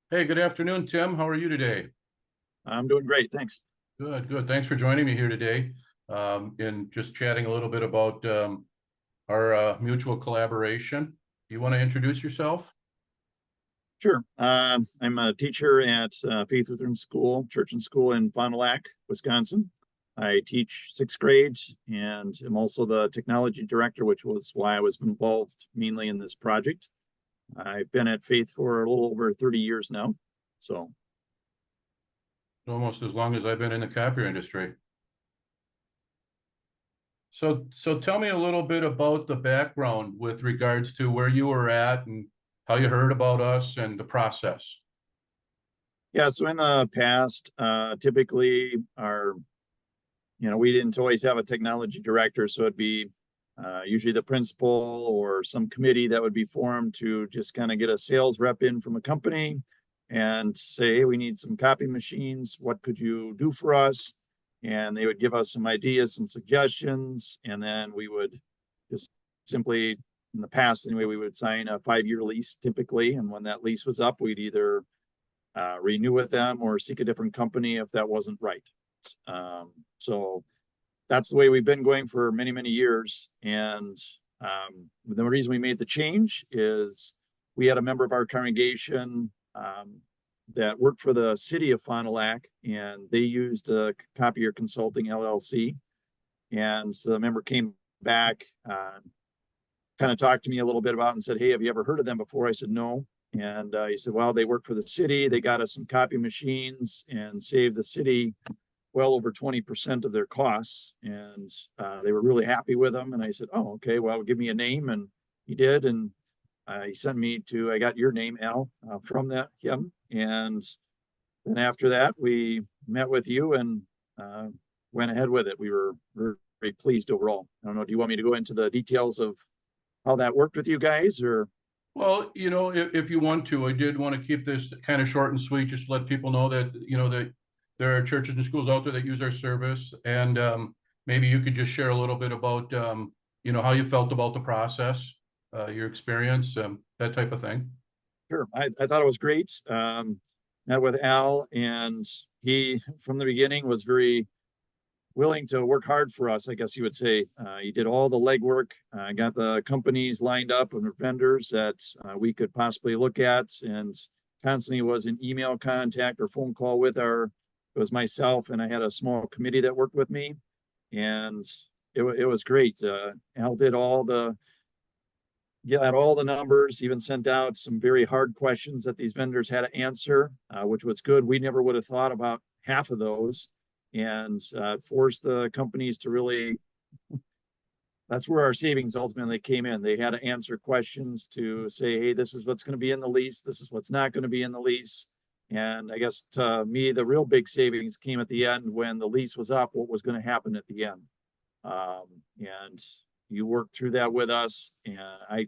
Hey, good afternoon, Tim. How are you today? I'm doing great, thanks. Good, good. Thanks for joining me here today, and just chatting a little bit about our mutual collaboration. You want to introduce yourself? Sure. I'm a teacher at Faith Lutheran School, Church and School in Fond du Lac, Wisconsin. I teach sixth grade and am also the technology director, which was why I was involved mainly in this project. I've been at Faith for a little over 30 years now. So, Almost as long as I've been in the copier industry. So tell me a little bit about the background with regards to where you were at and how you heard about us and the process. yeah, so in the past, typically we didn't always have a technology director, so it'd be usually the principal or some committee that would be formed to just kind of get a sales rep in from a company and say, hey, we need some copy machines. What could you do for us? And they would give us some ideas, some suggestions, and then we would just simply, in the past anyway, we would sign a 5-year lease typically. And when that lease was up, we'd either renew with them or seek a different company if that wasn't right. So that's the way we've been going for many, many years. And the reason we made the change is we had a member of our congregation that worked for the city of Fond du Lac, and they used Copier Consulting LLC. And so the member came back, kind of talked to me a little bit about it and said, hey, have you ever heard of them before? I said, no. And he said, well, they work for the city. They got us some copy machines and saved the city well over 20% of their costs. And they were really happy with them. And I said, oh, okay, well, give me a name. And he did. And he sent me to, I got your name, Al, from him. And then after that, we met with you and went ahead with it. We were very pleased overall. I don't know, do you want me to go into the details of how that worked with you guys, or? Well, if you want to, I did want to keep this kind of short and sweet, just to let people know that, that there are churches and schools out there that use our service. And maybe you could just share a little bit about, how you felt about the process, your experience, that type of thing. Sure. I thought it was great. Met with Al, and he, from the beginning, was very willing to work hard for us, I guess you would say. He did all the legwork, got the companies lined up and vendors that we could possibly look at, and constantly was in email contact or phone call with it was myself, and I had a small committee that worked with me, and it was great. Al did all the numbers, even sent out some very hard questions that these vendors had to answer, which was good. We never would have thought about half of those, and forced the companies to really, that's where our savings ultimately came in. They had to answer questions to say, hey, this is what's going to be in the lease. This is what's not going to be in the lease. And I guess to me, the real big savings came at the end when the lease was up, what was going to happen at the end. And you worked through that with us. And I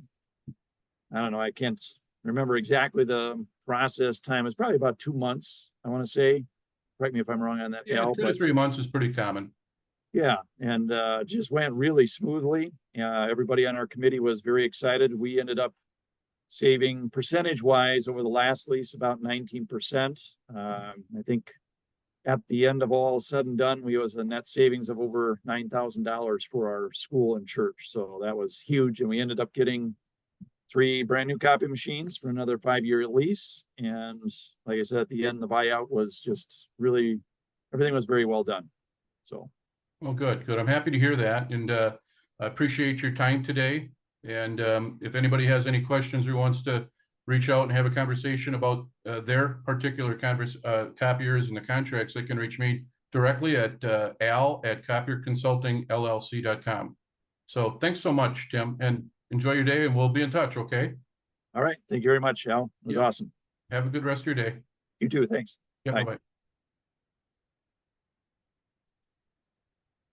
don't know, I can't remember exactly the process time. It's probably about 2 months, I want to say. Correct me if I'm wrong on that. Yeah, Al, 2 to 3 months is pretty common. yeah, and just went really smoothly. Everybody on our committee was very excited. We ended up saving percentage-wise over the last lease about 19%. I think at the end of all said and done, we was a net savings of over $9,000 for our school and church. So that was huge, and we ended up getting 3 brand new copy machines for another 5-year lease. And like I said, at the end, the buyout was just really, everything was very well done. So. Well, good, good. I'm happy to hear that. And I appreciate your time today. And if anybody has any questions or wants to reach out and have a conversation about their particular copiers and the contracts, they can reach me directly at al@copierconsultingllc.com. So thanks so much, Tim, and enjoy your day, and we'll be in touch, okay? All right. Thank you very much, Al. It was awesome. Have a good rest of your day. You too. Thanks. Yeah, Bye. bye-bye.